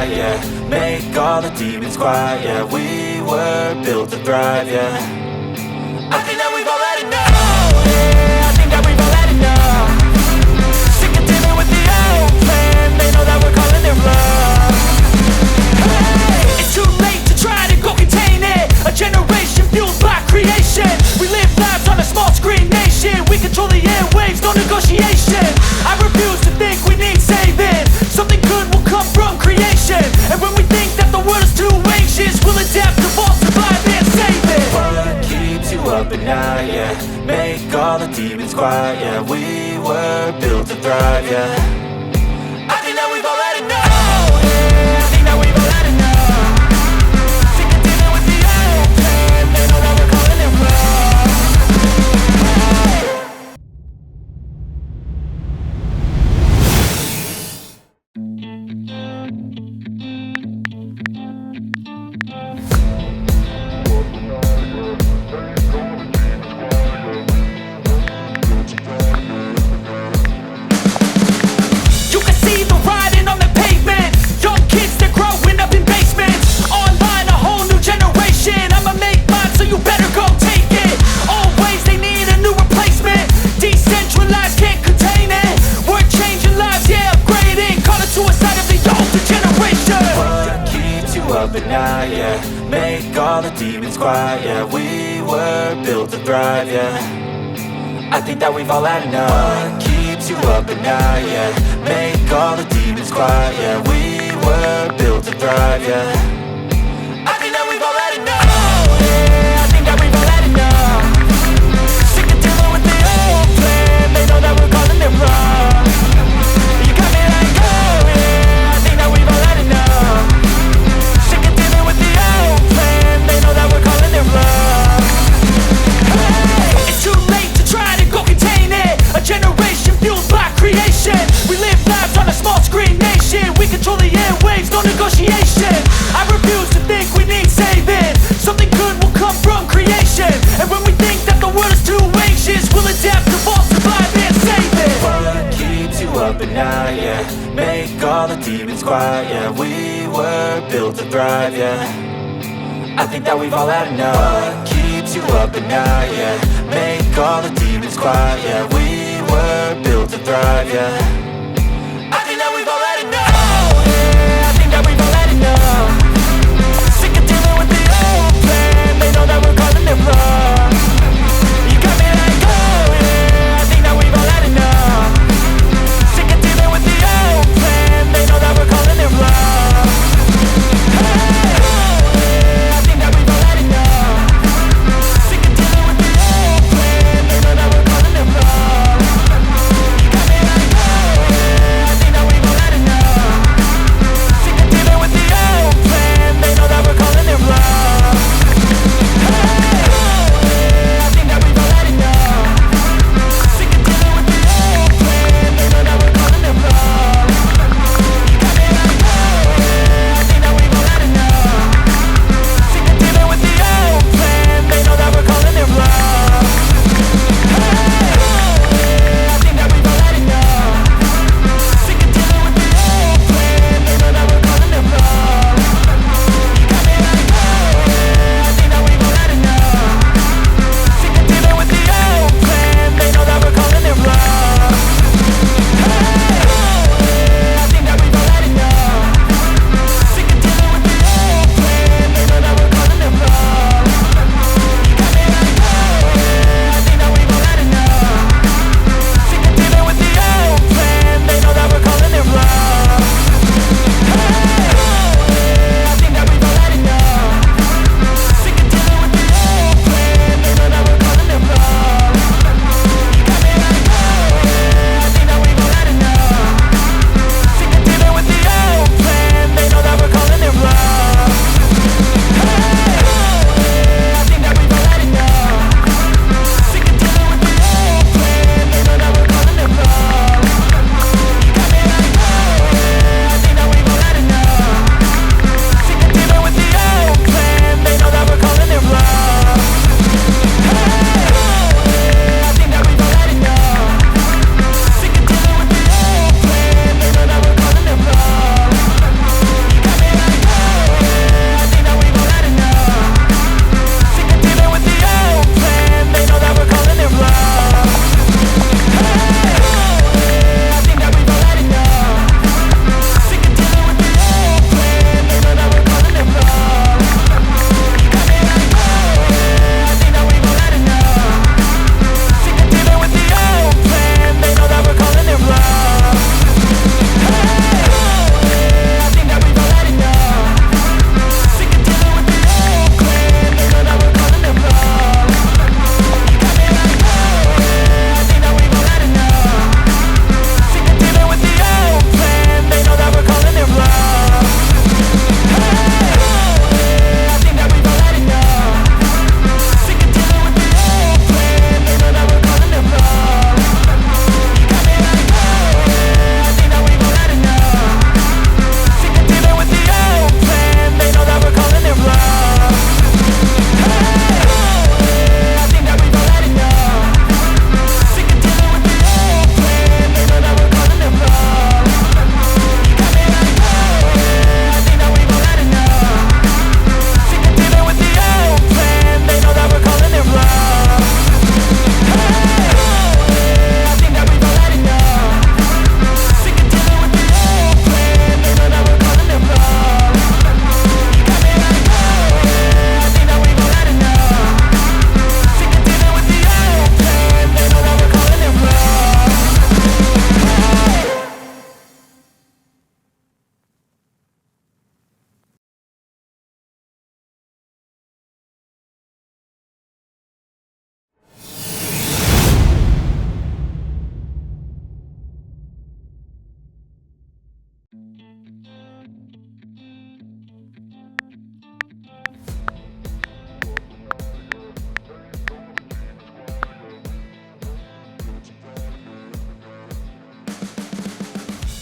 night, yeah. Make all the demons quiet, yeah. We were built to thrive, yeah. I think that we've all had enough, yeah. I think that we've all had enough. Sick of dealing with the old plan. They know that we're calling their bluff. Hey, it's too late to try to go contain it. A generation fueled by creation. We live lives on a small screen nation. We control the airwaves, no negotiation. I refuse to think we need saving. Something good will come from creation. And when we think that the world is too anxious, we'll adapt, evolve, survive and save it. What keeps you up at night, yeah. Make all the demons quiet, yeah. We were built to thrive, yeah. I think that we've all had enough, yeah. I think that we've all had enough. Sick of dealing with the old plan. They know that we're calling it bluff. You can see the writing on the pavement. Young kids, they're growing up in basements. Online, a whole new generation. I'ma make mine, so you better go take it. Always, they need a new replacement. Decentralized, can't contain it. We're changing lives, yeah, upgrading. Call it suicide of the older generation. What keeps you up at night, yeah. Make all the demons quiet, yeah. We were built to thrive, yeah. I think that we've all had enough. What keeps you up at night, yeah. Make all the demons quiet, yeah. We were built to thrive, yeah. I think that we've all had enough, yeah. I think that we've all had enough. Sick of dealing with the old plan. They know that we're calling it bluff. You got me like, oh yeah. I think that we've all had enough. Sick of dealing with the old plan. They know that we're calling it bluff. Hey, it's too late to try to go contain it. A generation fueled by creation. We live lives on a small screen nation. We control the airwaves, no negotiation. I refuse to think we need saving. Something good will come from creation. And when we think that the world is too anxious, we'll adapt, evolve, survive and save it. What keeps you up at night, yeah. Make all the demons quiet, yeah. We were built to thrive, yeah. I think that we've all had enough. What keeps you up at night, yeah. Make all the demons quiet, yeah. We were built to thrive, yeah. I think that we've all had enough, yeah. I think that we've all had enough. Sick of dealing with the old plan. They know that we're calling it bluff. You got me like, oh yeah. I think that we've all had enough. Sick of dealing with the old plan. They know that we're calling it bluff. Hey, oh yeah. I think that we've all had enough. Sick of dealing with the old plan. They know that we're calling it bluff. You got me like, oh yeah. I think that we've all had enough. Sick of dealing with the old plan. They know that we're calling it bluff. Hey, oh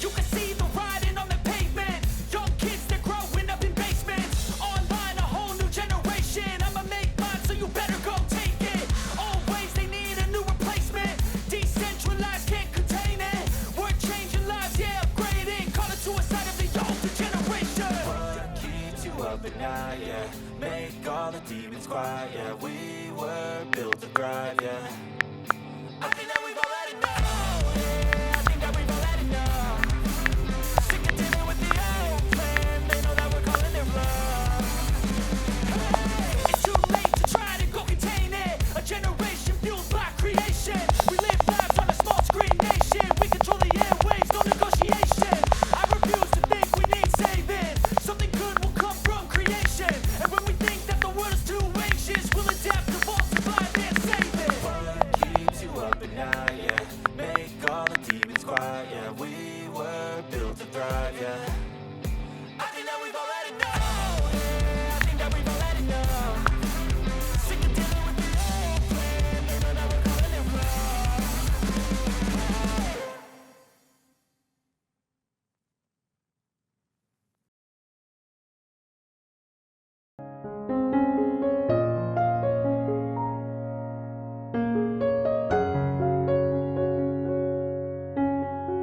You can see the writing on the pavement. Young kids, they're growing up in basements. Online, a whole new generation. I'ma make mine, so you better go take it. Always, they need a new replacement. Decentralized, can't contain it. We're changing lives, yeah, upgrading. Call it suicide of the older generation. What keeps you up at night, yeah? Make all the demons quiet, yeah. We were built to thrive, yeah. I think that we've all had enough. Yeah, I think that we've all had enough. Sick of dealing with the old plan. They know that we're calling their bluff. Hey, it's too late to try to go contain it. A generation fueled by creation. We live lives on a small screen nation. We control the airwaves, no negotiation. I refuse to think we need saving. Something good will come from creation. And when we think that the world is too anxious, we'll adapt, evolve, survive, and save it. What keeps you up at night, yeah? Make all the demons quiet, yeah. We were built to thrive, yeah.